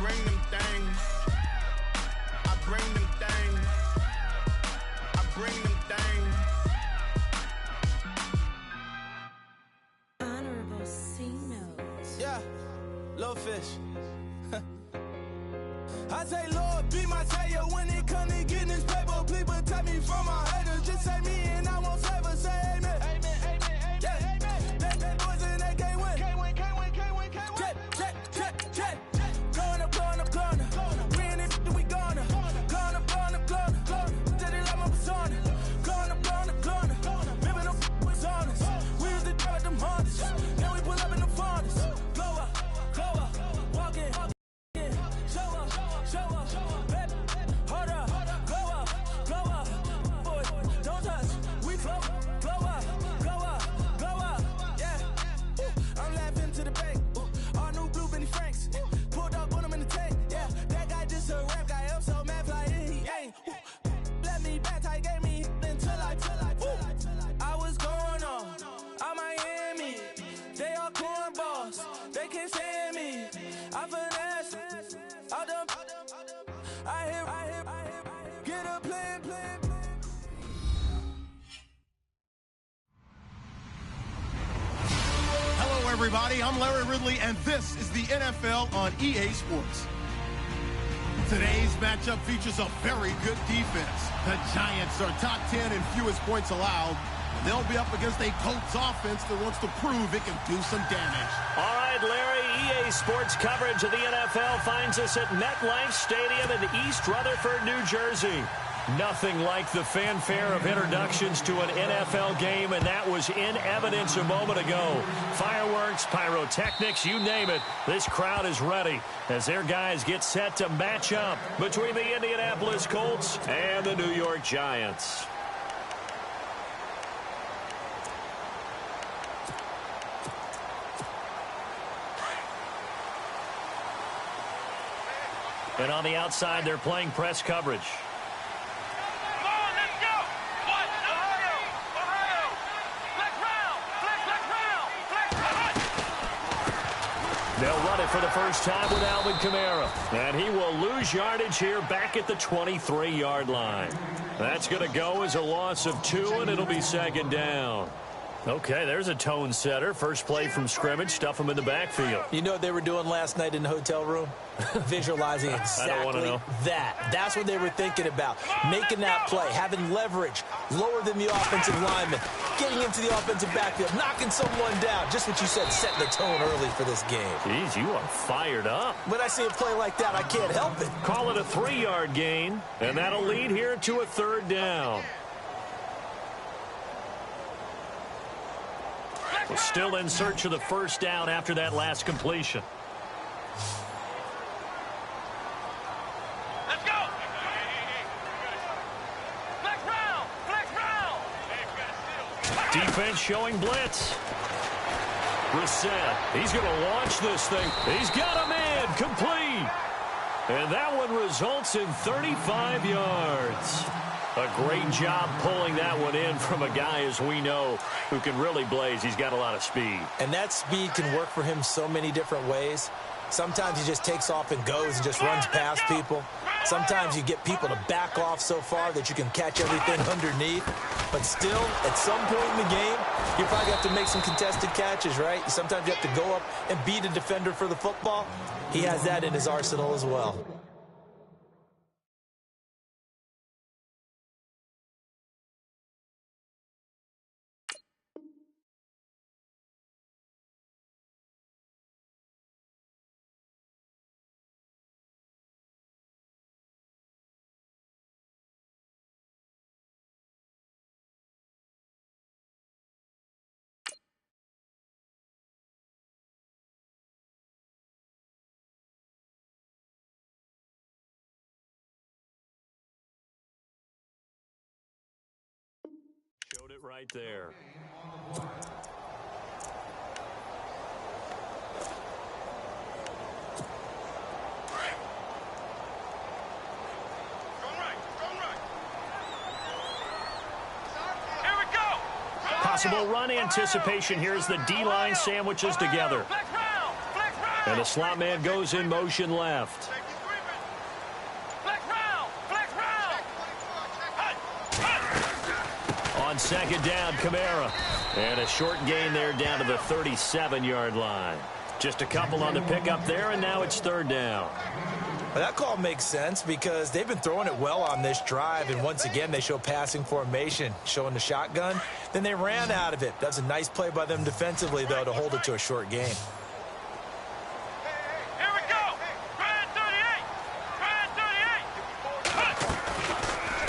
bring them things. I bring them things. I bring them things. Honorable C notes. Yeah, little fish. I say, Lord, be my savior when it comes to getting this paper. Please protect me from my haters. Just say me and I won't favor. Say amen. Amen, amen, amen, yeah. Amen. That boys in that can't win. Can't win, can't win, can't win, can't win. Check. Going up. We in it, we gonna. Going up. Did it like my persona. Going up. Remember them was honest. We used to drive them Hondas. Then we pull up in the Fondas. Glow up. Walk in. Show up, baby, hold up, glow up, boy, don't touch, we glow up, yeah, ooh, I'm laughing to the bank, ooh, all new blue Benny Franks, pulled up on him in the tank, yeah, that guy just a rap guy, I'm so mad fly, he ain't, ooh, let me back, I gave me until I was going on Miami, they all cornballs, they can't stand me, I finesse, all them. I hear, get a plan. Hello, everybody. I'm Larry Ridley, and this is the NFL on EA Sports. Today's matchup features a very good defense. The Giants are top 10 in fewest points allowed. They'll be up against a Colts offense that wants to prove it can do some damage. All right, Larry, EA Sports coverage of the NFL finds us at MetLife Stadium in East Rutherford, New Jersey. Nothing like the fanfare of introductions to an NFL game, and that was in evidence a moment ago. Fireworks, pyrotechnics, you name it. This crowd is ready as their guys get set to match up between the Indianapolis Colts and the New York Giants. And on the outside, they're playing press coverage. Come on, let's go! What? Ohio! Flex round! They'll run it for the first time with Alvin Kamara. And he will lose yardage here back at the 23-yard line. That's going to go as a loss of 2, and it'll be second down. Okay, there's a tone setter. First play from scrimmage, stuff him in the backfield. You know what they were doing last night in the hotel room? Visualizing exactly that. That's what they were thinking about. Making that play, having leverage, lower than the offensive lineman, getting into the offensive backfield, knocking someone down. Just what you said, setting the tone early for this game. Jeez, you are fired up. When I see a play like that, I can't help it. Call it a 3-yard gain, and that'll lead here to a third down. We're still in search of the first down after that last completion. Let's go! Flex round! Defense showing blitz. Brissett, he's going to launch this thing. He's got him in, complete. And that one results in 35 yards. A great job pulling that one in from a guy, as we know, who can really blaze. He's got a lot of speed. And that speed can work for him so many different ways. Sometimes he just takes off and goes and just runs past people. Sometimes you get people to back off so far that you can catch everything underneath. But still, at some point in the game, you probably have to make some contested catches, right? Sometimes you have to go up and beat a defender for the football. He has that in his arsenal as well. Showed it right there. Possible run anticipation here as the D-line sandwiches together. And the slot man goes in motion left. On second down, Gbjr8. And a short gain there down to the 37-yard line. Just a couple on the pickup there, and now it's third down. Well, that call makes sense because they've been throwing it well on this drive, and once again, they show passing formation, showing the shotgun. Then they ran out of it. That's a nice play by them defensively, though, to hold it to a short gain. Here we go. Try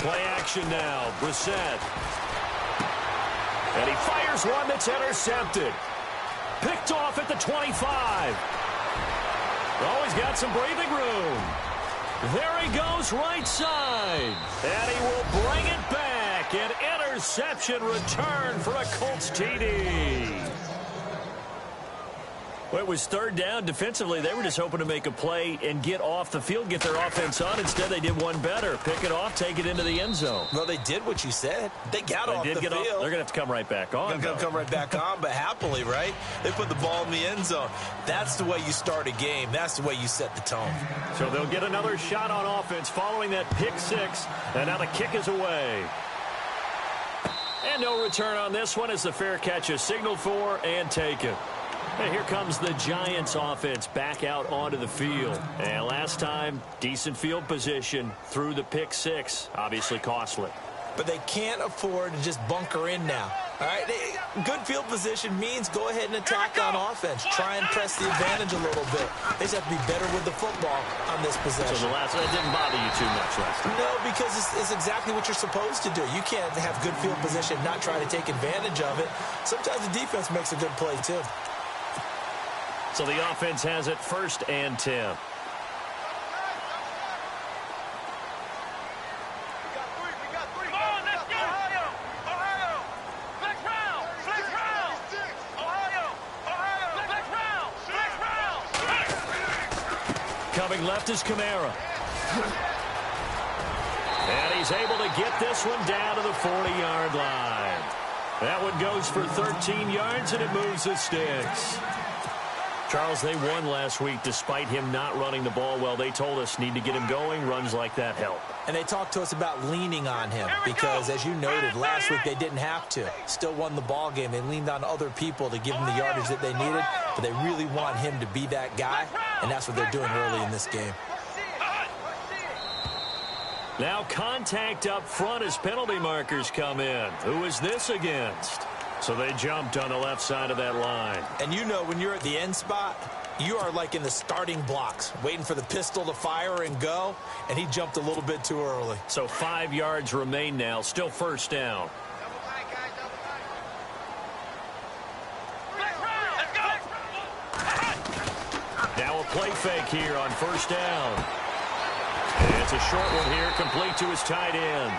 38. Play action now. Brissett. And he fires one that's intercepted. Picked off at the 25. Oh, he's got some breathing room. There he goes right side. And he will bring it back. An interception return for a Colts TD. Well, it was third down. Defensively, they were just hoping to make a play and get off the field, get their offense on. Instead, they did one better. Pick it off, take it into the end zone. Well, they did what you said. They got off the field. They're going to have to come right back on. They're going to come right back on, but happily, right? They put the ball in the end zone. That's the way you start a game. That's the way you set the tone. So they'll get another shot on offense following that pick six. And now the kick is away. And no return on this one as the fair catch is signaled for and taken. And here comes the Giants offense back out onto the field. And last time, decent field position through the pick six. Obviously costly. But they can't afford to just bunker in now. All right, good field position means go ahead and attack on offense. Try and press the advantage a little bit. They just have to be better with the football on this possession. So that didn't bother you too much last time? No, because it's exactly what you're supposed to do. You can't have good field position, not try to take advantage of it. Sometimes the defense makes a good play, too. So the offense has it 1st and 10. We got three. Come on, let's go. Ohio. Flex round. Ohio. Flex round. Coming left is Gbjr8. And he's able to get this one down to the 40-yard line. That one goes for 13 yards, and it moves the sticks. Charles, they won last week despite him not running the ball well. They told us need to get him going. Runs like that help. And they talked to us about leaning on him because, as you noted, last week they didn't have to. Still won the ball game. They leaned on other people to give them the yardage that they needed, but they really want him to be that guy, and that's what they're doing early in this game. Now contact up front as penalty markers come in. Who is this against? So they jumped on the left side of that line. And you know when you're at the end spot, you are like in the starting blocks, waiting for the pistol to fire and go, and he jumped a little bit too early. So 5 yards remain now, still 1st down. Now a play fake here on 1st down. And it's a short one here, complete to his tight end.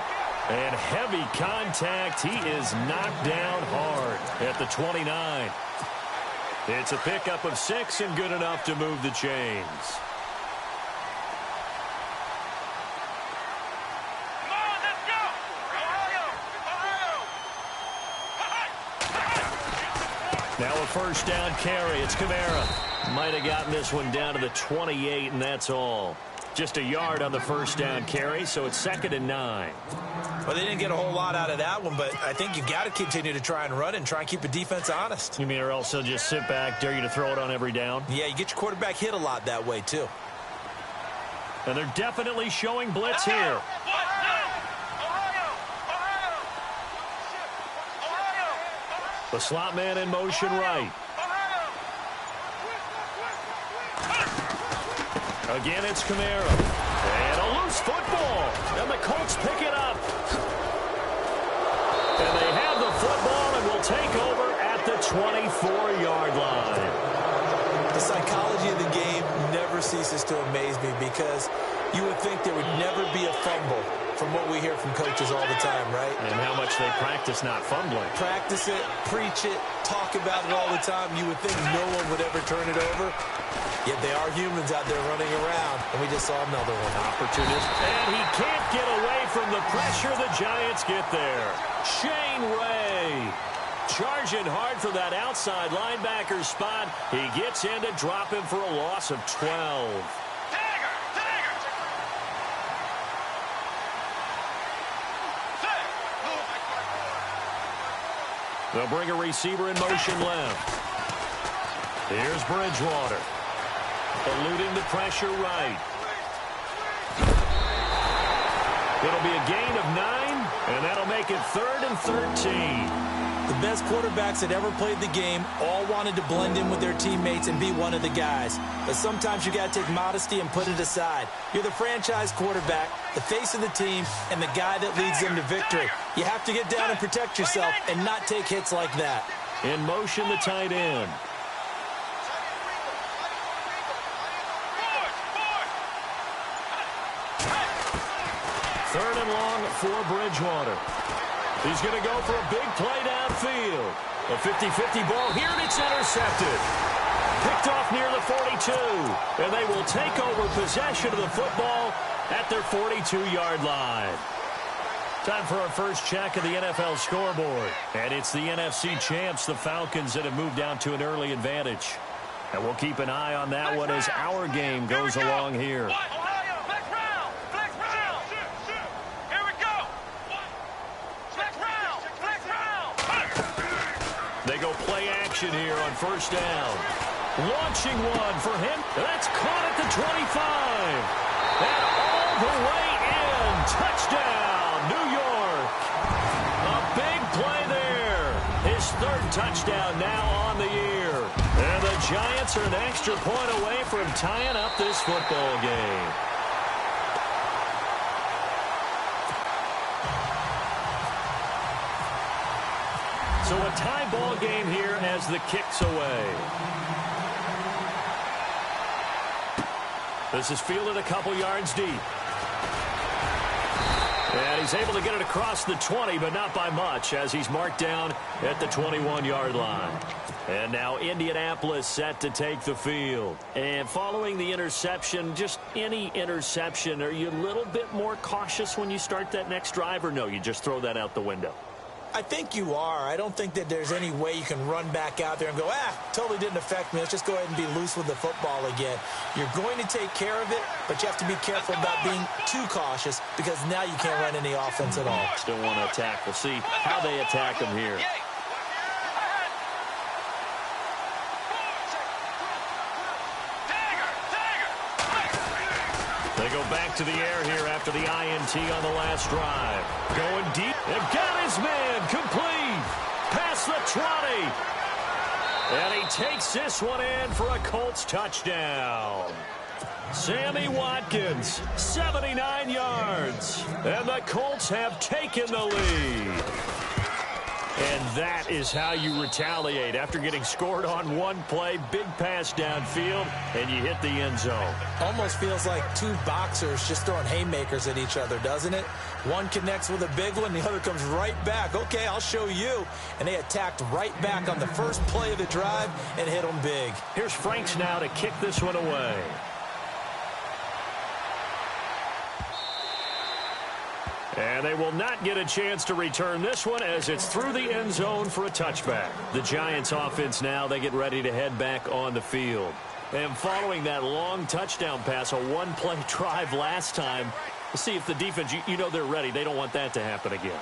And heavy contact. He is knocked down hard at the 29. It's a pickup of 6 and good enough to move the chains. Come on, let's go. Ohio. Now a 1st down carry. It's Gbjr8. Might have gotten this one down to the 28, and that's all. Just a yard on the 1st down carry, so it's 2nd and 9. Well, they didn't get a whole lot out of that one, but I think you got to continue to try and run and try and keep the defense honest. You mean or else they'll just sit back, dare you to throw it on every down? Yeah, you get your quarterback hit a lot that way, too. And they're definitely showing blitz here. The slot man in motion right. Again, it's Gbjr8. And a loose football. And the Colts pick it up. And they have the football and will take over at the 24-yard line. The psychology of the game never ceases to amaze me because you would think there would never be a fumble from what we hear from coaches all the time, right? And how much they practice not fumbling. Practice it, preach it, talk about it all the time. You would think no one would ever turn it over. Yet they are humans out there running around, and we just saw another one. Opportunist. And he can't get away from the pressure. The Giants get there. Shane Ray charging hard for that outside linebacker spot. He gets in to drop him for a loss of 12. They'll bring a receiver in motion left. Here's Bridgewater. Eluding the pressure right. It'll be a gain of 9, and that'll make it 3rd and 13. The best quarterbacks that ever played the game all wanted to blend in with their teammates and be one of the guys. But sometimes you got to take modesty and put it aside. You're the franchise quarterback, the face of the team, and the guy that leads them to victory. You have to get down and protect yourself and not take hits like that. In motion, the tight end. Third and long for Bridgewater. He's going to go for a big play downfield. A 50-50 ball here, and it's intercepted. Picked off near the 42, and they will take over possession of the football at their 42-yard line. Time for our first check of the NFL scoreboard. And it's the NFC champs, the Falcons, that have moved down to an early advantage. And we'll keep an eye on that one as our game goes along here. They go play action here on first down. Launching one for him. That's caught at the 25. And all the way in. Touchdown, New York. A big play there. His 3rd touchdown now on the year. And the Giants are an extra point away from tying up this football game. So a tie ball game here as the kick's away. This is fielded a couple yards deep. And he's able to get it across the 20, but not by much, as he's marked down at the 21-yard line. And now Indianapolis set to take the field. And following the interception, just any interception, are you a little bit more cautious when you start that next drive, or no, you just throw that out the window? I think you are. I don't think that there's any way you can run back out there and go, totally didn't affect me. Let's just go ahead and be loose with the football again. You're going to take care of it, but you have to be careful about being too cautious because now you can't run any offense at all. Still want to attack. We'll see how they attack him here. They go back to the air here after the INT on the last drive. Going deep. And got his man complete. Past the 20. And he takes this one in for a Colts touchdown. Sammy Watkins, 79 yards. And the Colts have taken the lead. And that is how you retaliate after getting scored on one play. Big pass downfield, and you hit the end zone. Almost feels like two boxers just throwing haymakers at each other, doesn't it? One connects with a big one, the other comes right back. Okay, I'll show you. And they attacked right back on the first play of the drive and hit them big. Here's Franks now to kick this one away. And they will not get a chance to return this one as it's through the end zone for a touchback. The Giants offense now, they get ready to head back on the field. And following that long touchdown pass, a one-play drive last time, we'll see if the defense, you know they're ready. They don't want that to happen again.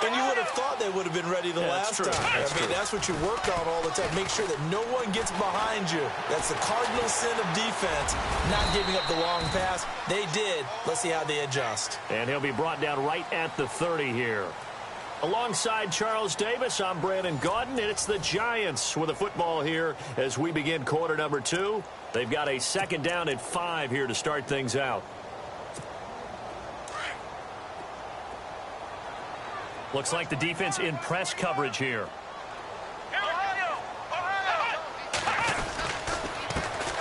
And you would have thought they would have been ready the last time. That's what you work on all the time. Make sure that no one gets behind you. That's the cardinal sin of defense, not giving up the long pass. They did. Let's see how they adjust. And he'll be brought down right at the 30 here. Alongside Charles Davis, I'm Brandon Gaudin, and it's the Giants with a football here as we begin quarter number 2. They've got a 2nd down and 5 here to start things out. Looks like the defense in press coverage here.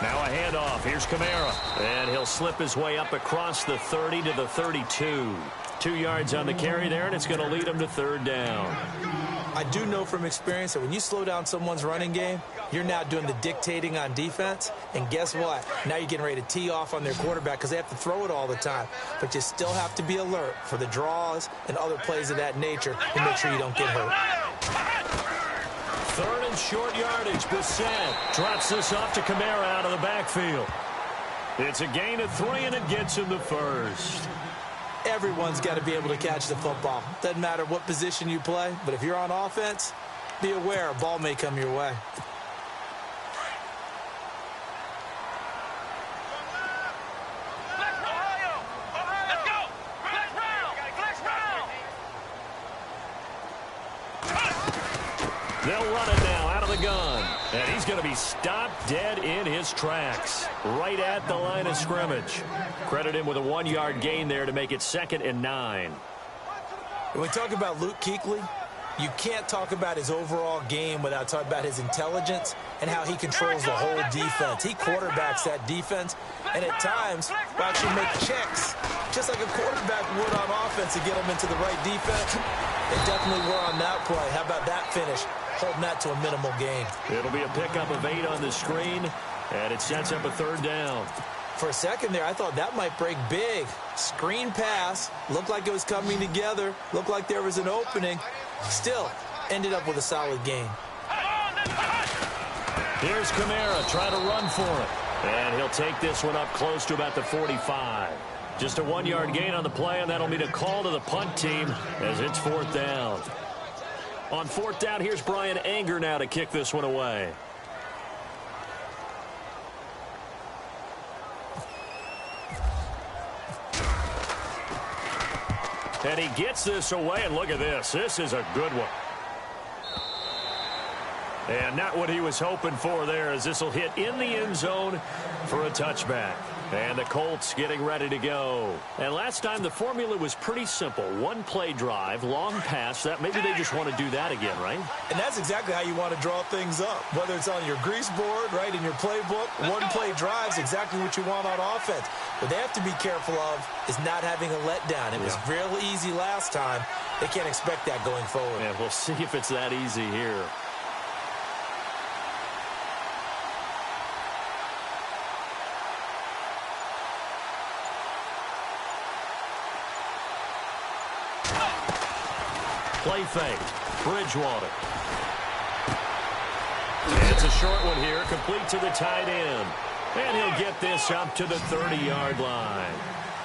Now a handoff. Here's Kamara. And he'll slip his way up across the 30 to the 32. 2 yards on the carry there, and it's going to lead him to 3rd down. I do know from experience that when you slow down someone's running game, you're now doing the dictating on defense. And guess what? Now you're getting ready to tee off on their quarterback because they have to throw it all the time. But you still have to be alert for the draws and other plays of that nature and make sure you don't get hurt. from short yardage. Brissett drops this off to Kamara out of the backfield. It's a gain of 3, and it gets him the first. Everyone's got to be able to catch the football. Doesn't matter what position you play, but if you're on offense, be aware a ball may come your way. They'll run it now out of the gun. And he's going to be stopped dead in his tracks. Right at the line of scrimmage. Credit him with a 1-yard gain there to make it 2nd and 9. When we talk about Luke Kuechly, you can't talk about his overall game without talking about his intelligence and how he controls the whole defense. He quarterbacks that defense, and at times will actually make checks, just like a quarterback would on offense to get them into the right defense. They definitely were on that play. How about that finish? Holding that to a minimal gain. It'll be a pickup of 8 on the screen, and it sets up a 3rd down. For a second there, I thought that might break big. Screen pass. Looked like it was coming together. Looked like there was an opening. Still, ended up with a solid gain. Here's Kamara trying to run for it. And he'll take this one up close to about the 45. Just a 1-yard gain on the play, and that'll mean a call to the punt team as it's 4th down. On 4th down, here's Brian Anger now to kick this one away. And he gets this away, and look at this. This is a good one. And not what he was hoping for there, as this will hit in the end zone for a touchback. And the Colts getting ready to go. And last time the formula was pretty simple. 1-play drive, long pass. That maybe they just want to do that again, right? And that's exactly how you want to draw things up. Whether it's on your grease board, right, in your playbook, 1-play drive's exactly what you want on offense. What they have to be careful of is not having a letdown. It was real easy last time. They can't expect that going forward. Yeah, we'll see if it's that easy here. Play fake. Bridgewater. It's a short one here, complete to the tight end. And he'll get this up to the 30-yard line.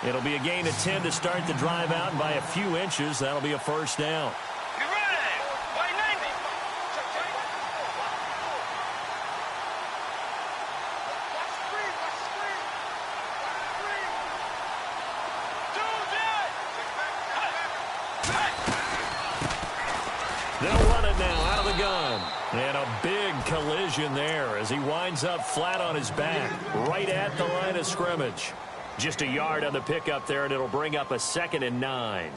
It'll be a gain of 10 to start the drive out, and by a few inches, that'll be a 1st down. They'll run it now out of the gun. And a big collision there as he winds up flat on his back, right at the line of scrimmage. Just a yard on the pickup there, and it'll bring up a 2nd and 9.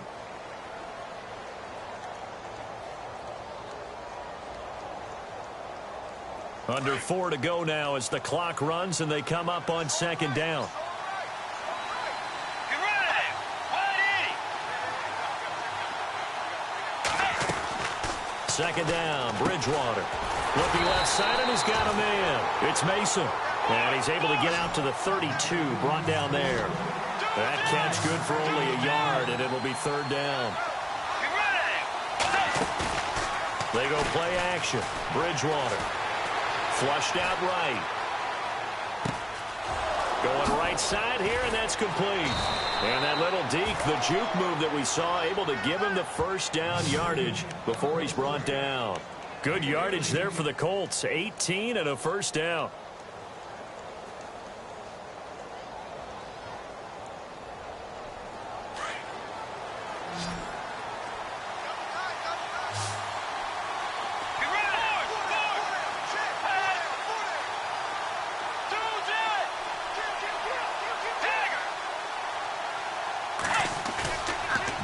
Under 4 to go now as the clock runs, and they come up on 2nd down. 2nd down, Bridgewater. Looking left side, and he's got a man. It's Mason. And he's able to get out to the 32, brought down there. That catch good for only a yard, and it'll be 3rd down. They go play action. Bridgewater. Flushed out right. Going right side here, and that's complete. And that little deke, the juke move that we saw, able to give him the 1st down yardage before he's brought down. Good yardage there for the Colts. 18 and a 1st down.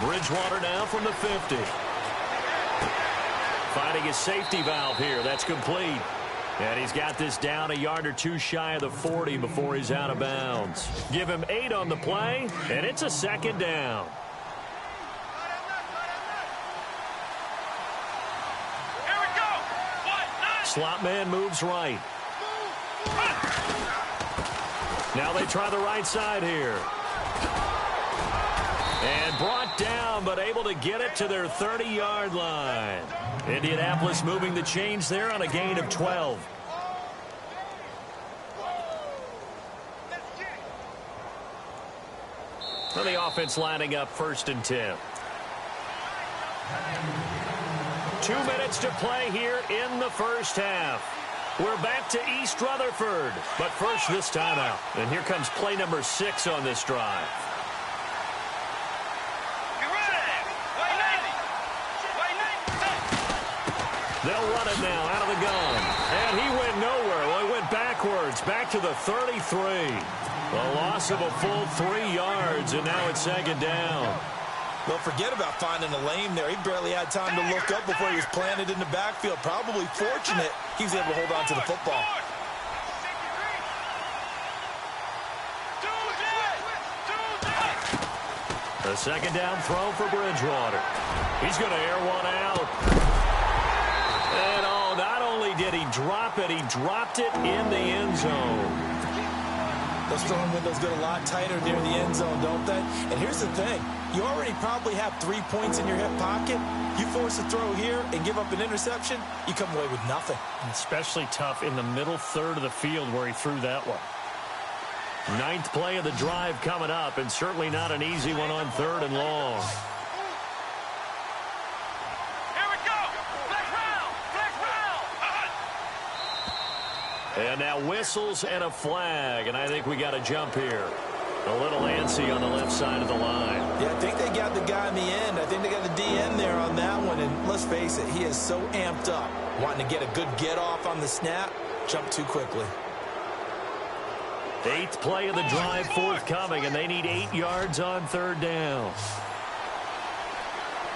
Bridgewater now from the 50. Finding his safety valve here. That's complete. And he's got this down a yard or 2 shy of the 40 before he's out of bounds. Give him 8 on the play, and it's a 2nd down. Here we go. Slot man moves right. Now they try the right side here. And brought down, but able to get it to their 30-yard line. Indianapolis moving the chains there on a gain of 12. So the offense lining up 1st and 10. 2 minutes to play here in the first half. We're back to East Rutherford. But first, this timeout. And here comes play number 6 on this drive. They'll run it now out of the gun. And he went nowhere. Well, he went backwards, back to the 33. A loss of a full 3 yards, and now it's 2nd down. Well, forget about finding a lane there. He barely had time to look up before he was planted in the backfield. Probably fortunate he was able to hold on to the football. The 2nd down throw for Bridgewater. He's going to air one out. And oh, not only did he drop it, he dropped it in the end zone. Those throwing windows get a lot tighter near the end zone, don't they? And here's the thing. You already probably have 3 points in your hip pocket. You force a throw here and give up an interception, you come away with nothing. And especially tough in the middle third of the field where he threw that one. 9th play of the drive coming up, and certainly not an easy one on 3rd and long. And now whistles and a flag, and I think we got a jump here. A little antsy on the left side of the line. Yeah, I think they got the guy in the end. I think they got the DN there on that one, and let's face it, he is so amped up, wanting to get a good get-off on the snap, jump too quickly. 8th play of the drive forthcoming, and they need 8 yards on 3rd down.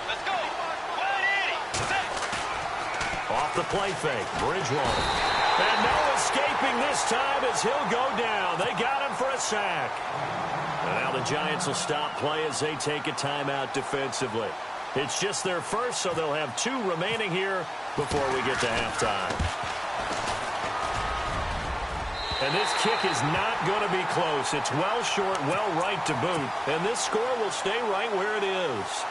Let's go. 180. Off the play fake, Bridgewater. And no escaping this time as he'll go down. They got him for a sack. And now the Giants will stop play as they take a timeout defensively. It's just their first, so they'll have 2 remaining here before we get to halftime. And this kick is not going to be close. It's well short, well right to boot. And this score will stay right where it is.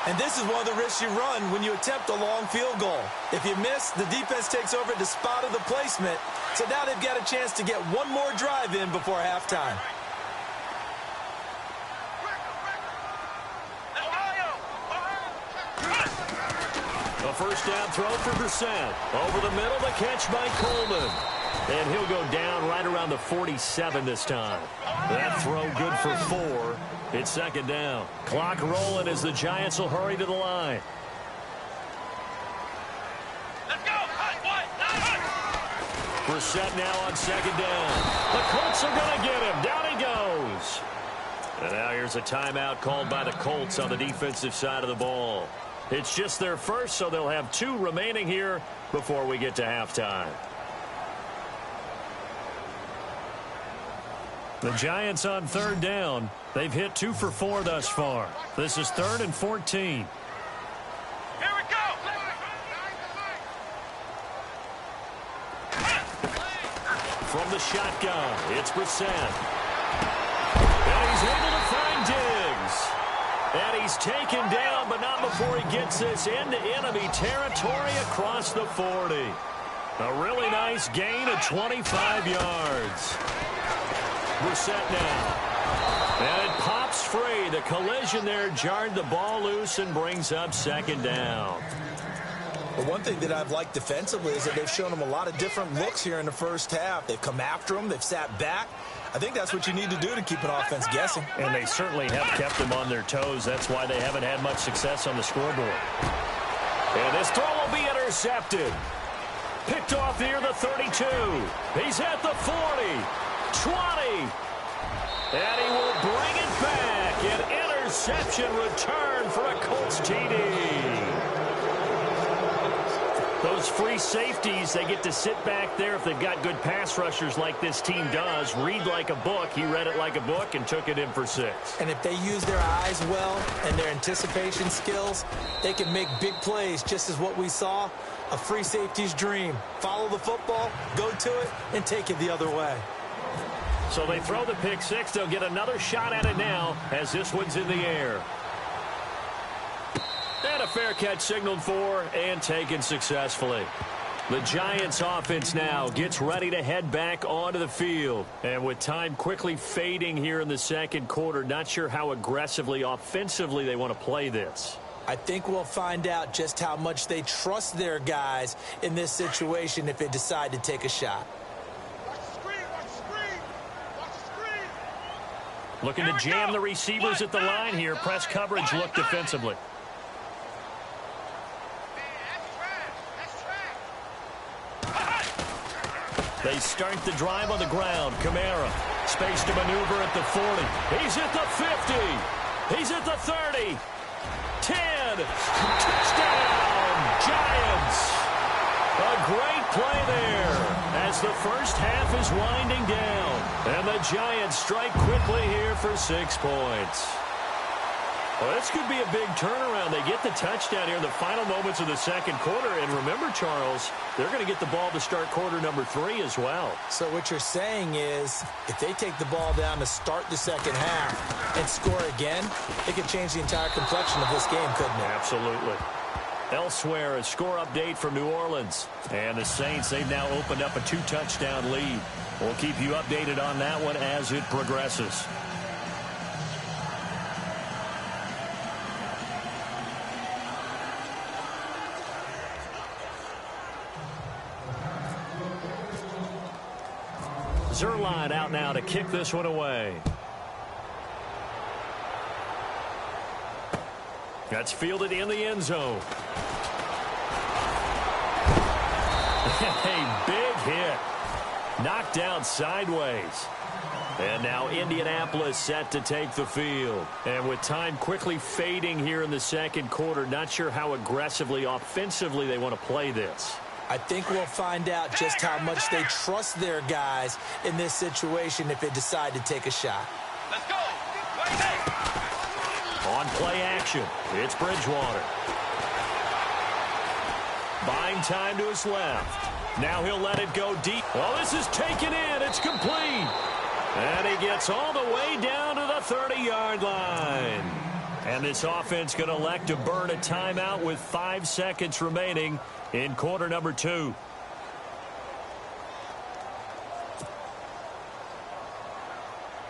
And this is one of the risks you run when you attempt a long field goal. If you miss, the defense takes over the spot of the placement. So now they've got a chance to get one more drive in before halftime. A first down throw for Brissett. Over the middle, the catch by Coleman. And he'll go down right around the 47 this time. That throw good for 4. It's 2nd down. Clock rolling as the Giants will hurry to the line. Let's go. Brissett now on 2nd down. The Colts are going to get him. Down he goes. And now here's a timeout called by the Colts on the defensive side of the ball. It's just their first, so they'll have 2 remaining here before we get to halftime. The Giants on 3rd down. They've hit 2 for 4 thus far. This is 3rd and 14. Here we go. From the shotgun, it's Brissett. And he's able to find Diggs. And he's taken down, but not before he gets this into enemy territory across the 40. A really nice gain of 25 yards. Brissett now. And it pops free. The collision there jarred the ball loose and brings up 2nd down. But one thing that I've liked defensively is that they've shown him a lot of different looks here in the first half. They've come after him. They've sat back. I think that's what you need to do to keep an offense guessing. And they certainly have kept them on their toes. That's why they haven't had much success on the scoreboard. And this throw will be intercepted. Picked off near the 32. He's at the 40. 20. And he will bring it back. An interception return for a Colts TD. Those free safeties, they get to sit back there if they've got good pass rushers like this team does. Read like a book. He read it like a book and took it in for 6. And if they use their eyes well and their anticipation skills, they can make big plays, just as what we saw. A free safety's dream. Follow the football, go to it, and take it the other way. So they throw the pick six. They'll get another shot at it now as this one's in the air. And a fair catch signaled for and taken successfully. The Giants offense now gets ready to head back onto the field. And with time quickly fading here in the second quarter, not sure how aggressively, offensively they want to play this. I think we'll find out just how much they trust their guys in this situation if they decide to take a shot. Looking to jam the receivers at the line here. Press coverage look defensively. They start the drive on the ground. Kamara, space to maneuver at the 40. He's at the 50. He's at the 30. 10. Touchdown, Giants. A great play there as the first half is winding down. And the Giants strike quickly here for 6 points. Well, this could be a big turnaround. They get the touchdown here in the final moments of the second quarter. And remember, Charles, they're going to get the ball to start quarter number 3 as well. So what you're saying is if they take the ball down to start the second half and score again, it could change the entire complexion of this game, couldn't it? Absolutely. Elsewhere, a score update from New Orleans. And the Saints, they've now opened up a 2-touchdown lead. We'll keep you updated on that one as it progresses. Zerline out now to kick this one away. That's fielded in the end zone. A big hit. Knocked down sideways. And now Indianapolis set to take the field. And with time quickly fading here in the second quarter, not sure how aggressively, offensively they want to play this. I think we'll find out just how much they trust their guys in this situation if they decide to take a shot. Let's go. On play action, it's Bridgewater. Buying time to his left. Now he'll let it go deep. Well, this is taken in. It's complete. And he gets all the way down to the 30-yard line. And this offense going to elect to burn a timeout with 5 seconds remaining in quarter number 2.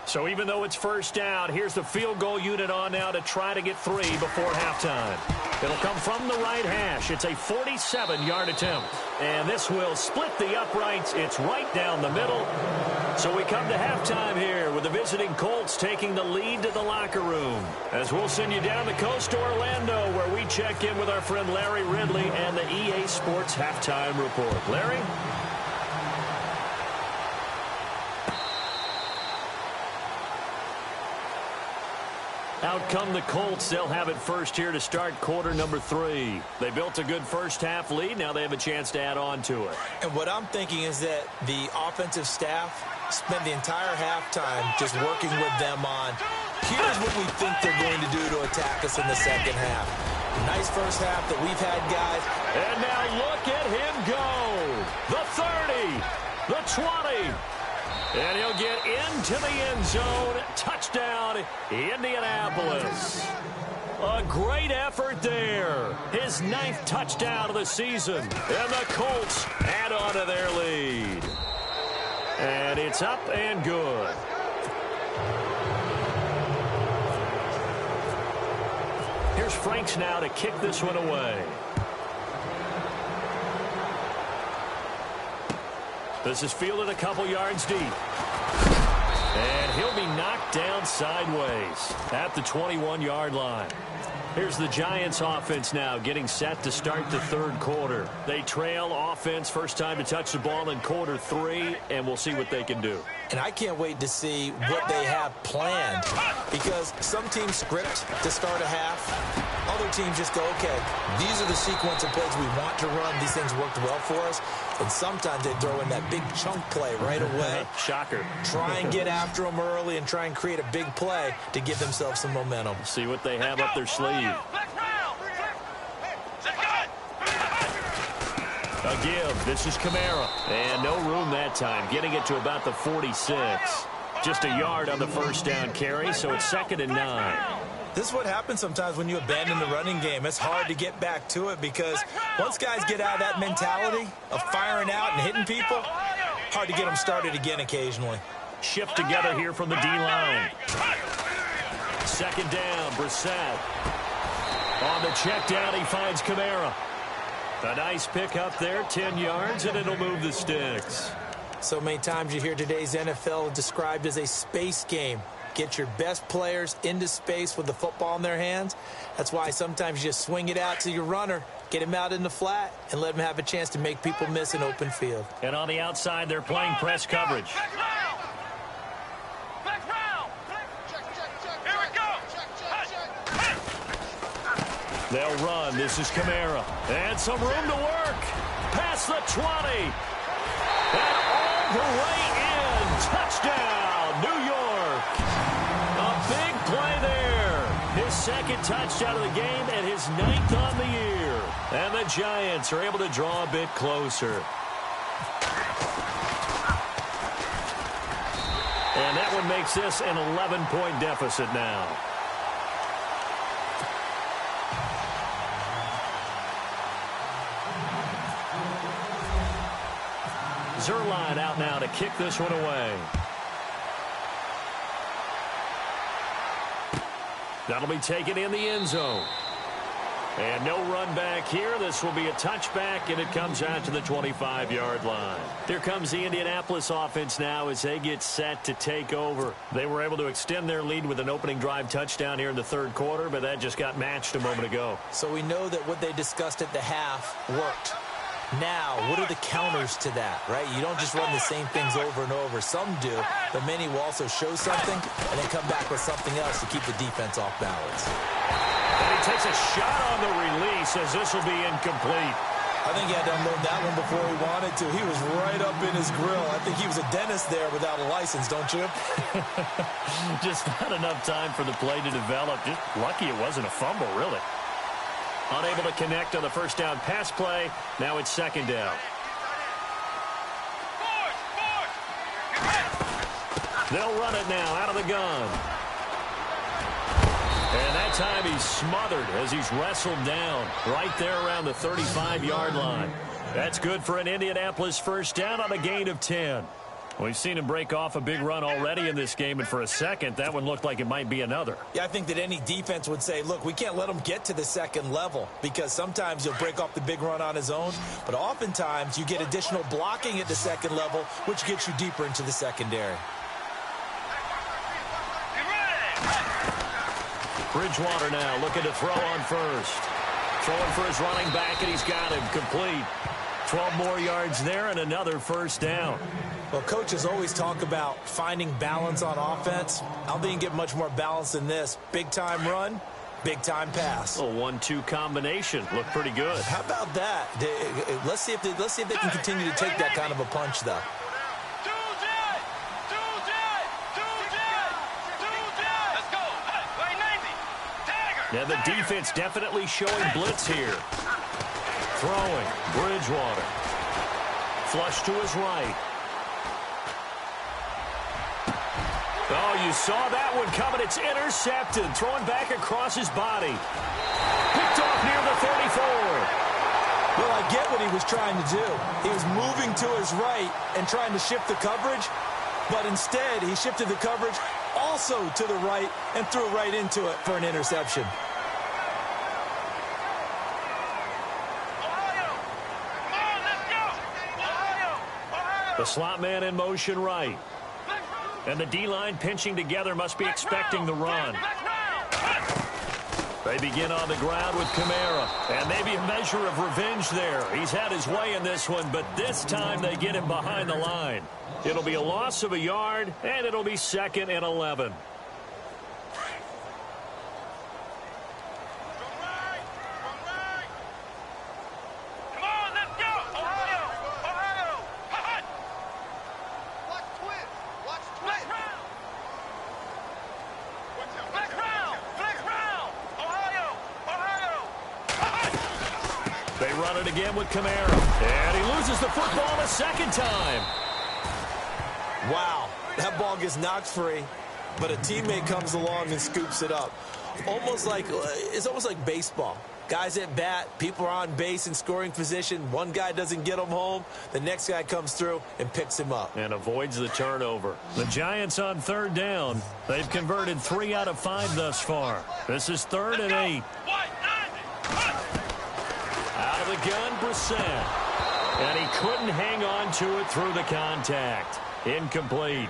So even though it's first down, here's the field goal unit on now to try to get 3 before halftime. It'll come from the right hash. It's a 47-yard attempt. And this will split the uprights. It's right down the middle. So we come to halftime here with the visiting Colts taking the lead to the locker room. As we'll send you down the coast to Orlando where we check in with our friend Larry Ridley and the EA Sports Halftime Report. Larry? Out come the Colts. They'll have it first here to start quarter number 3. They built a good first half lead. Now they have a chance to add on to it. And what I'm thinking is that the offensive staff spent the entire halftime just working with them on, here's what we think they're going to do to attack us in the second half. Nice first half that we've had, guys. And now look at him go. The 30, the 20. And he'll get into the end zone. Touchdown, Indianapolis. A great effort there. His 9th touchdown of the season. And the Colts add on to their lead. And it's up and good. Here's Franks now to kick this one away. This is fielded a couple yards deep. And he'll be knocked down sideways at the 21-yard line. Here's the Giants offense now getting set to start the third quarter. They trail offense first time to touch the ball in quarter 3, and we'll see what they can do. And I can't wait to see what they have planned, because some teams script to start a half. Other teams just go, okay, these are the sequence of plays we want to run. These things worked well for us. And sometimes they throw in that big chunk play right away. Shocker. Try and get after them early and try and create a big play to give themselves some momentum. See what they have up their sleeve. A give. This is Kamara. And no room that time. Getting it to about the 46. Just a yard on the first down carry, so it's 2nd and 9. This is what happens sometimes when you abandon the running game. It's hard to get back to it because once guys get out of that mentality of firing out and hitting people, hard to get them started again occasionally. Shift together here from the D-line. 2nd down, Brissett. On the check down, he finds Kamara. A nice pick up there, 10 yards, and it'll move the sticks. So many times you hear today's NFL described as a space game. Get your best players into space with the football in their hands. That's why sometimes you just swing it out to your runner, get him out in the flat, and let him have a chance to make people miss an open field. And on the outside, they're playing press coverage. They'll run. This is Kamara. And some room to work. Past the 20. And all the way in. Touchdown, New York. A big play there. His 2nd touchdown of the game and his 9th on the year. And the Giants are able to draw a bit closer. And that one makes this an 11-point deficit now. Zuerlein out now to kick this one away. That'll be taken in the end zone. And no run back here. This will be a touchback, and it comes out to the 25-yard line. Here comes the Indianapolis offense now as they get set to take over. They were able to extend their lead with an opening drive touchdown here in the 3rd quarter, but that just got matched a moment ago. So we know that what they discussed at the half worked. Now, what are the counters to that, right? You don't just run the same things over and over. Some do, but many will also show something and then come back with something else to keep the defense off balance. And he takes a shot on the release as this will be incomplete. I think he had to unload that one before he wanted to. He was right up in his grill. I think he was a dentist there without a license, don't you? Just not enough time for the play to develop. Just lucky it wasn't a fumble, really. Unable to connect on the first down pass play. Now it's 2nd down. They'll run it now out of the gun. And that time he's smothered as he's wrestled down right there around the 35-yard line. That's good for an Indianapolis first down on a gain of 10. We've seen him break off a big run already in this game, and for a second, that one looked like it might be another. Yeah, I think that any defense would say, look, we can't let him get to the 2nd level because sometimes he'll break off the big run on his own, but oftentimes you get additional blocking at the 2nd level, which gets you deeper into the secondary. Bridgewater now looking to throw on first. Throwing for his running back, and he's got him complete. 12 more yards there and another first down. Well, coaches always talk about finding balance on offense. I don't think you get much more balance than this. Big-time run, big-time pass. A 1-2 combination. Looked pretty good. How about that? Let's see if they can continue to take that kind of a punch, though. Now the defense definitely showing blitz here. Throwing, Bridgewater. Flush to his right. Oh, you saw that one coming. It's intercepted. Throwing back across his body. Picked off near the 34. Well, I get what he was trying to do. He was moving to his right and trying to shift the coverage, but instead he shifted the coverage also to the right and threw right into it for an interception. The slot man in motion right. And the D-line pinching together must be expecting the run. They begin on the ground with Kamara. And maybe a measure of revenge there. He's had his way in this one, but this time they get him behind the line. It'll be a loss of a yard, and it'll be 2nd and 11. They run it again with Kamara. And he loses the football a second time. Wow. That ball gets knocked free, but a teammate comes along and scoops it up. It's almost like baseball. Guys at bat, people are on base in scoring position. One guy doesn't get him home. The next guy comes through and picks him up. And avoids the turnover. The Giants on third down. They've converted 3 out of 5 thus far. This is 3rd and 8. Out of the gun, Brissett. And he couldn't hang on to it through the contact. Incomplete.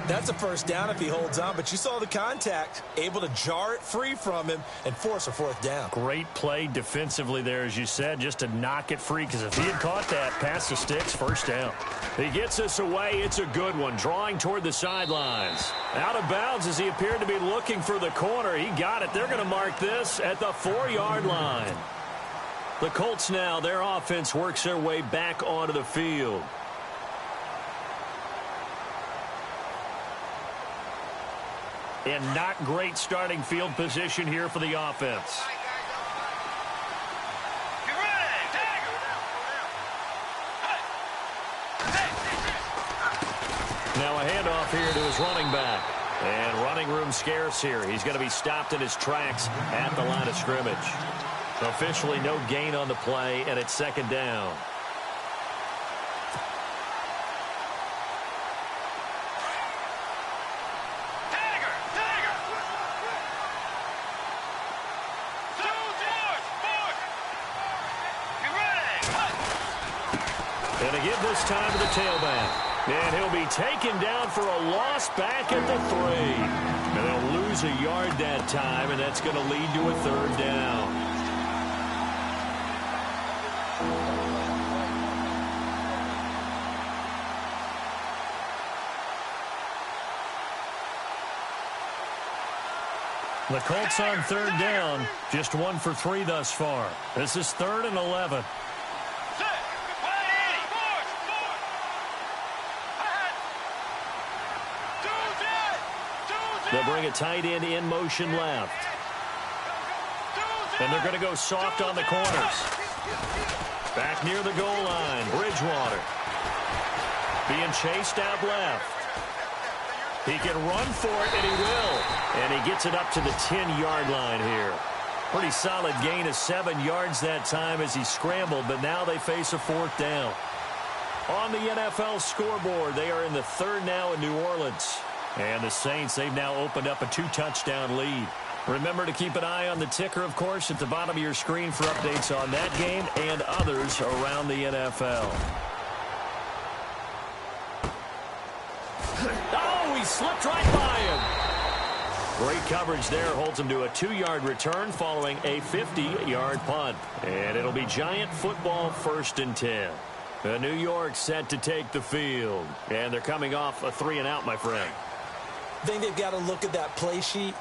That's a first down if he holds on, but you saw the contact, able to jar it free from him and force a 4th down. Great play defensively there, as you said, just to knock it free, because if he had caught that, past the sticks, first down. He gets us away. It's a good one, drawing toward the sidelines. Out of bounds as he appeared to be looking for the corner. He got it. They're going to mark this at the 4-yard line. The Colts now, their offense works their way back onto the field. And not great starting field position here for the offense. Now a handoff here to his running back. And running room scarce here. He's going to be stopped in his tracks at the line of scrimmage. Officially no gain on the play, and it's 2nd down. And again this time to the tailback. And he'll be taken down for a loss back at the 3. And they'll lose a yard that time, and that's going to lead to a 3rd down. The Colts on 3rd down, just 1 for 3 thus far. This is 3rd and 11. They'll bring a tight end in motion left. And they're going to go soft on the corners. Back near the goal line, Bridgewater. Being chased out left. He can run for it, and he will. And he gets it up to the 10-yard line here. Pretty solid gain of 7 yards that time as he scrambled, but now they face a 4th down. On the NFL scoreboard, they are in the 3rd now in New Orleans. And the Saints, they've now opened up a 2-touchdown lead. Remember to keep an eye on the ticker, of course, at the bottom of your screen for updates on that game and others around the NFL. Oh, he slipped right by him. Great coverage there. Holds him to a 2-yard return following a 50-yard punt. And it'll be Giant football 1st and 10. New York set to take the field. And they're coming off a 3-and-out, my friend. I think they've got to look at that play sheet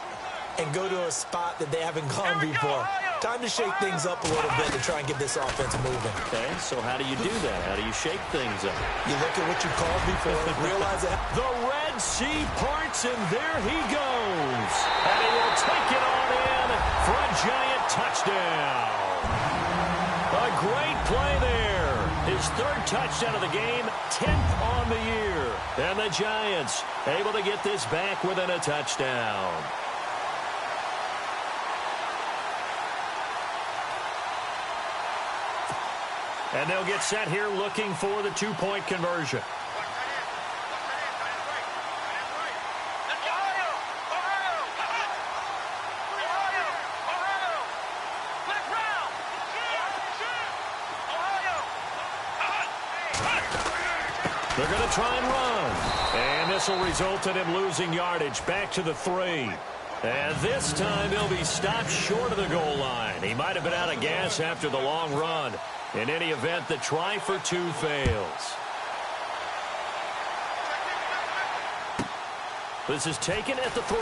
and go to a spot that they haven't gone before. Time to shake things up a little bit to try and get this offense moving. Okay, so how do you do that? How do you shake things up? You look at what you called before and realize that. The Red Sea parts, and there he goes. And he will take it on in for a Giant touchdown. A great play there. His 3rd touchdown of the game, 10th on the year. And the Giants able to get this back within a touchdown. And they'll get set here looking for the 2-point conversion. They're going to try and run. And this will result in him losing yardage back to the 3. And this time he'll be stopped short of the goal line. He might have been out of gas after the long run. In any event, the try for 2 fails. This is taken at the 3.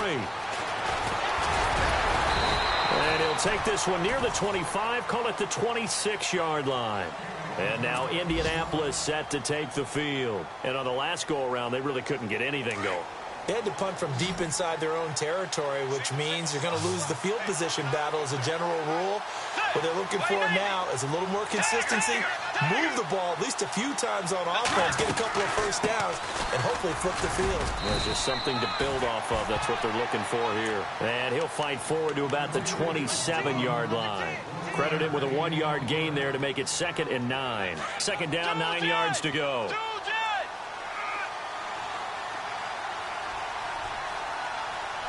And he'll take this one near the 25, call it the 26-yard line. And now Indianapolis set to take the field. And on the last go-around, they really couldn't get anything going. They had to punt from deep inside their own territory, which means you're going to lose the field position battle as a general rule. What they're looking for now is a little more consistency, move the ball at least a few times on offense, get a couple of first downs, and hopefully flip the field. There's just something to build off of. That's what they're looking for here. And he'll fight forward to about the 27-yard line. Credit him with a 1-yard gain there to make it 2nd and 9. Second down, 9 yards to go.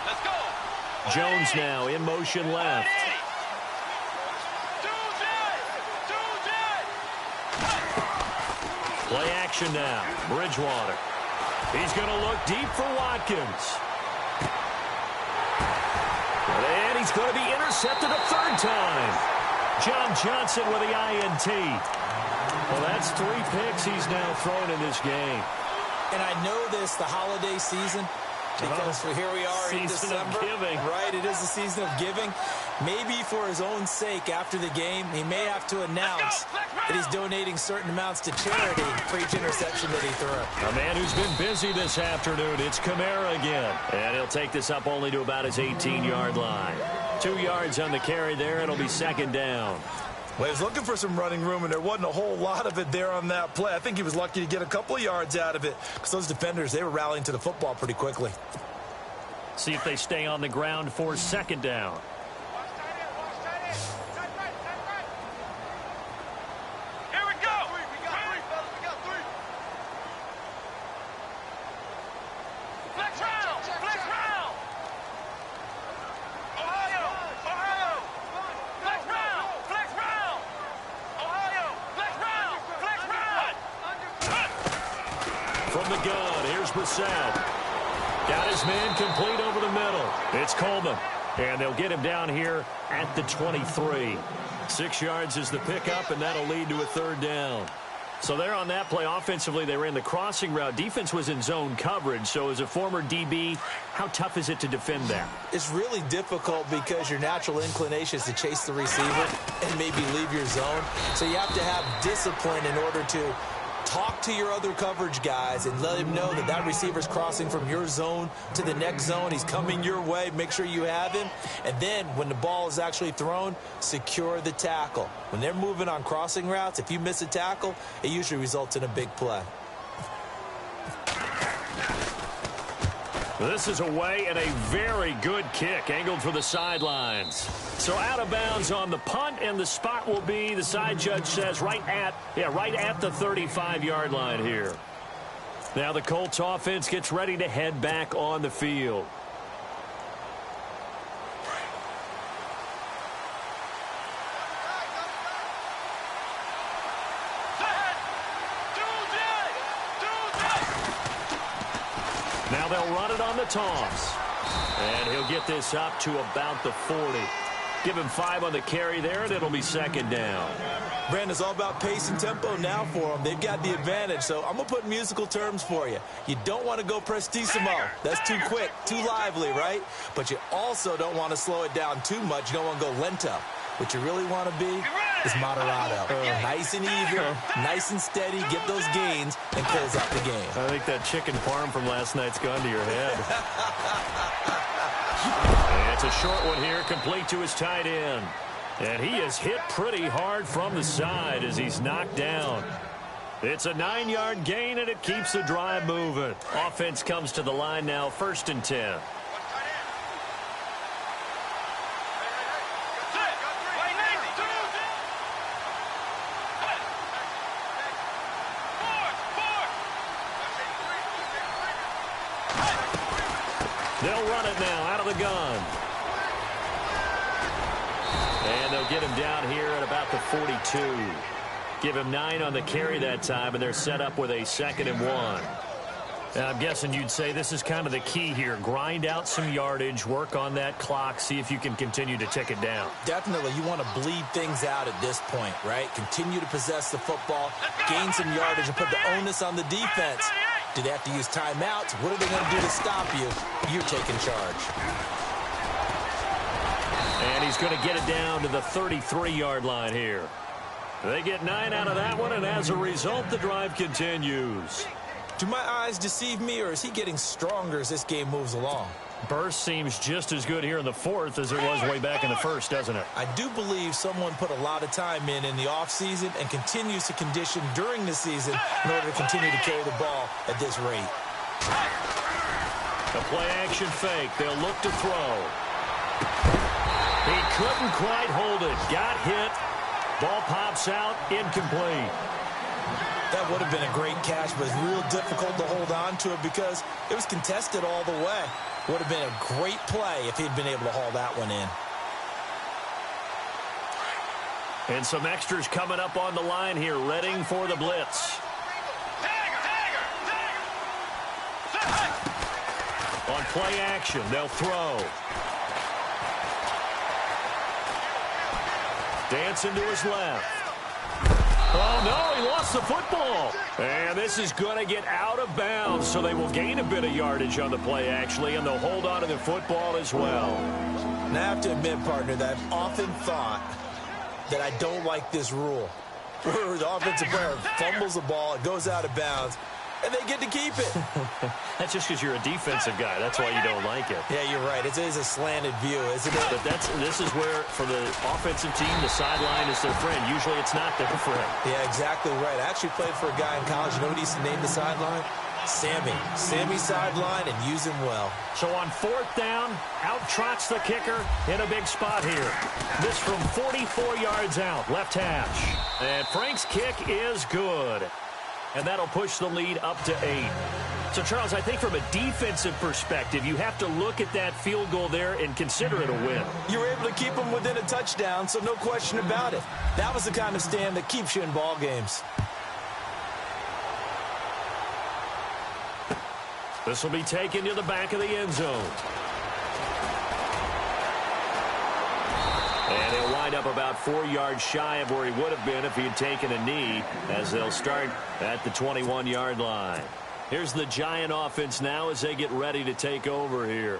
Let's go. Jones now in motion left. Play action now. Bridgewater. He's going to look deep for Watkins. And he's going to be intercepted a third time. John Johnson with the INT. Well, that's 3 picks he's now thrown in this game. And I know this, the holiday season, because here we are in December. Giving. Right, it is the season of giving. Maybe for his own sake after the game, he may have to announce that he's donating certain amounts to charity for each interception that he threw. A man who's been busy this afternoon, it's Gbjr8 again. And he'll take this up only to about his 18-yard line. 2 yards on the carry there, it'll be second down. Well, he was looking for some running room, and there wasn't a whole lot of it there on that play. I think he was lucky to get a couple of yards out of it because those defenders, they were rallying to the football pretty quickly. See if they stay on the ground for second down. Here we go. We got 3, fellas. We got 3. Flex round. Flex round. Ohio. Ohio. Flex round. Flex round. Ohio. Flex round. Flex round. From the gun, here's Brissett. Got his man complete over the middle. It's Coleman. And they'll get him down here at the 23. 6 yards is the pickup, and that'll lead to a third down. So there on that play, offensively, they ran the crossing route. Defense was in zone coverage. So as a former DB, how tough is it to defend that? It's really difficult because your natural inclination is to chase the receiver and maybe leave your zone. So you have to have discipline in order to talk to your other coverage guys and let him know that that receiver's crossing from your zone to the next zone. He's coming your way. Make sure you have him. And then when the ball is actually thrown, secure the tackle. When they're moving on crossing routes, if you miss a tackle, it usually results in a big play. This is away and a very good kick angled for the sidelines. So out of bounds on the punt, and the spot will be, the side judge says, right at the 35-yard line here. Now the Colts offense gets ready to head back on the field. Now they'll run it on the toss. And he'll get this up to about the 40. Give him 5 on the carry there, and it'll be second down. Brandon, it's all about pace and tempo now for them. They've got the advantage, so I'm going to put musical terms for you. You don't want to go prestissimo. That's too quick, too lively, right? But you also don't want to slow it down too much. You don't want to go lento. What you really want to be is moderato. Nice and even, nice and steady, get those gains, and close out the game. I think that chicken parm from last night's gone to your head. And it's a short one here, complete to his tight end. And he is hit pretty hard from the side as he's knocked down. It's a 9-yard gain, and it keeps the drive moving. Offense comes to the line now, 1st and 10. They'll run it now out of the gun. And they'll get him down here at about the 42. Give him 9 on the carry that time, and they're set up with a 2nd and 1. Now, I'm guessing you'd say this is kind of the key here. Grind out some yardage, work on that clock, see if you can continue to tick it down. Definitely. You want to bleed things out at this point, right? Continue to possess the football, gain some yardage, and put the onus on the defense. Do they have to use timeouts? What are they going to do to stop you? You're taking charge. And he's going to get it down to the 33-yard line here. They get 9 out of that one, and as a result, the drive continues. Do my eyes deceive me, or is he getting stronger as this game moves along? Burst seems just as good here in the fourth as it was way back in the first, doesn't it? I do believe someone put a lot of time in the offseason and continues to condition during the season in order to continue to carry the ball at this rate. The play-action fake. They'll look to throw. He couldn't quite hold it. Got hit. Ball pops out. Incomplete. That would have been a great catch, but it's real difficult to hold on to it because it was contested all the way. Would have been a great play if he'd been able to haul that one in. And some extras coming up on the line here, readying for the blitz. On play action, they'll throw. Dancing to his left. Oh, no, he lost the football. And this is going to get out of bounds, so they will gain a bit of yardage on the play, actually, and they'll hold on to the football as well. And I have to admit, partner, that I've often thought that I don't like this rule, where the offensive player fumbles the ball, it goes out of bounds, and they get to keep it. That's just because you're a defensive guy. That's why you don't like it. Yeah, you're right. It is a slanted view, isn't it? But this is where, for the offensive team, the sideline is their friend. Usually it's not their friend. Yeah, exactly right. I actually played for a guy in college. You know what he used to name the sideline? Sammy. Sammy sideline, and use him well. So on fourth down, out trots the kicker in a big spot here. This from 44 yards out, left hash. And Frank's kick is good. And that'll push the lead up to 8. So, Charles, I think from a defensive perspective, you have to look at that field goal there and consider it a win. You were able to keep them within a touchdown, so no question about it. That was the kind of stand that keeps you in ball games. This will be taken to the back of the end zone. And he'll wind up about 4 yards shy of where he would have been if he had taken a knee, as they'll start at the 21-yard line. Here's the Giant offense now as they get ready to take over here.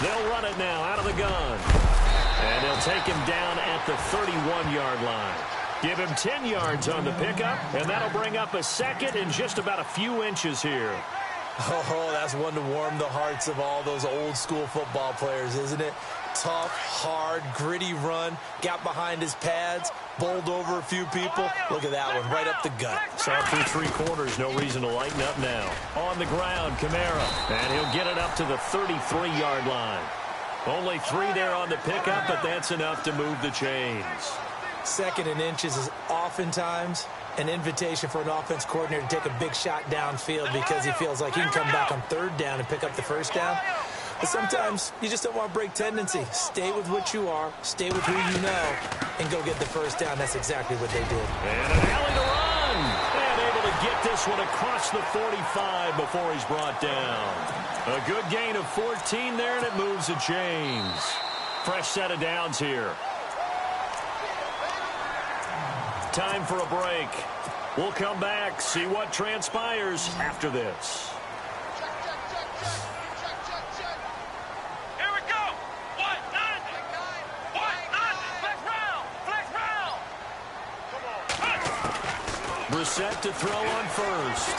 They'll run it now out of the gun. And they'll take him down at the 31-yard line. Give him 10 yards on the pickup, and that'll bring up a second in just about a few inches here. Oh, that's one to warm the hearts of all those old-school football players, isn't it? Tough, hard, gritty run, got behind his pads, bowled over a few people. Look at that one, right up the gut. Saw it through 3 quarters, no reason to lighten up now. On the ground, Kamara, and he'll get it up to the 33-yard line. Only 3 there on the pickup, but that's enough to move the chains. Second and inches is oftentimes an invitation for an offense coordinator to take a big shot downfield because he feels like he can come back on third down and pick up the first down. But sometimes you just don't want to break tendency. Stay with what you are, stay with who you know, and go get the first down. That's exactly what they did. And an alley to run. And able to get this one across the 45 before he's brought down. A good gain of 14 there, and it moves the chains. Fresh set of downs here. Time for a break. We'll come back, see what transpires after this. Here we go. What? Nothing. What? Nothing. Flex round. Flex round. Come on. Brissett to throw on first.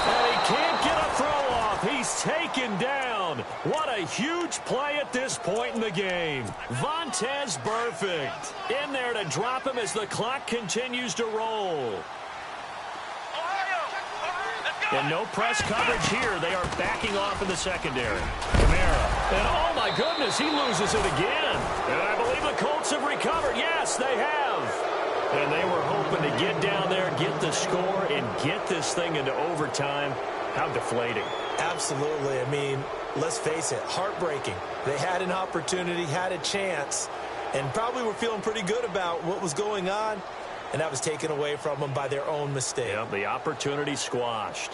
And he can't get a throw off. He's taken down. What a huge play at this point in the game. Vontaze Burfict in there to drop him as the clock continues to roll. And no press coverage here. They are backing off in the secondary. Kamara. And oh my goodness, he loses it again. And I believe the Colts have recovered. Yes, they have. And they were hoping to get down there, get the score, and get this thing into overtime. How deflating. Absolutely. I mean, let's face it, heartbreaking. They had an opportunity, had a chance, and probably were feeling pretty good about what was going on, and that was taken away from them by their own mistake. Yep, the opportunity squashed.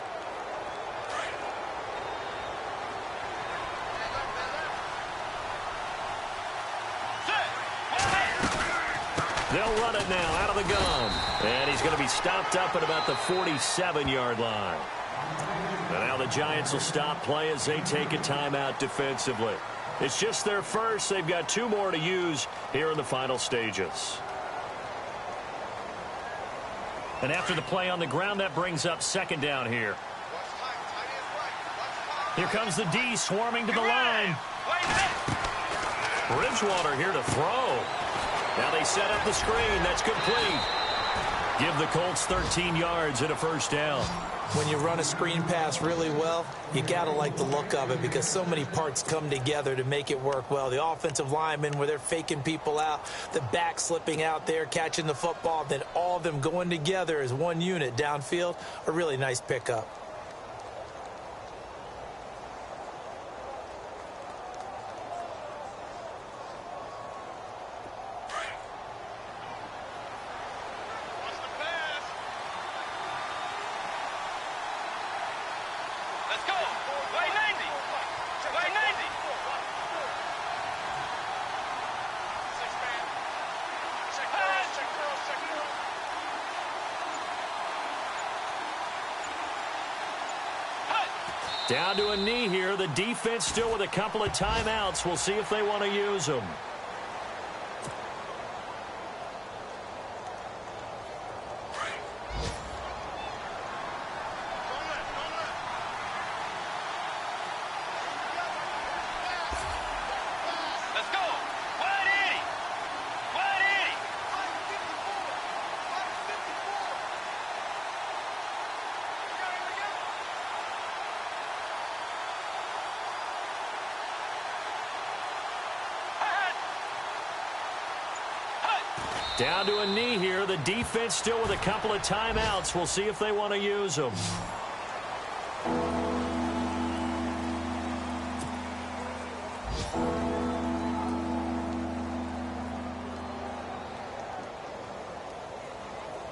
They'll run it now out of the gun. And he's going to be stopped up at about the 47-yard line. And now the Giants will stop play as they take a timeout defensively. It's just their first. They've got 2 more to use here in the final stages. And after the play on the ground, that brings up second down here. Here comes the D swarming to the line. Bridgewater here to throw. Now they set up the screen. That's complete. Give the Colts 13 yards and a first down. When you run a screen pass really well, you got to like the look of it because so many parts come together to make it work well. The offensive linemen where they're faking people out, the back slipping out there, catching the football, then all of them going together as one unit downfield. A really nice pickup. Down to a knee here. The defense still with a couple of timeouts. We'll see if they want to use them. Let's go. 180. 180. Down to a knee here. The defense still with a couple of timeouts. We'll see if they want to use them.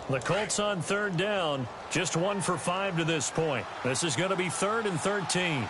The Colts on third down. Just 1 for 5 to this point. This is going to be 3rd and 13.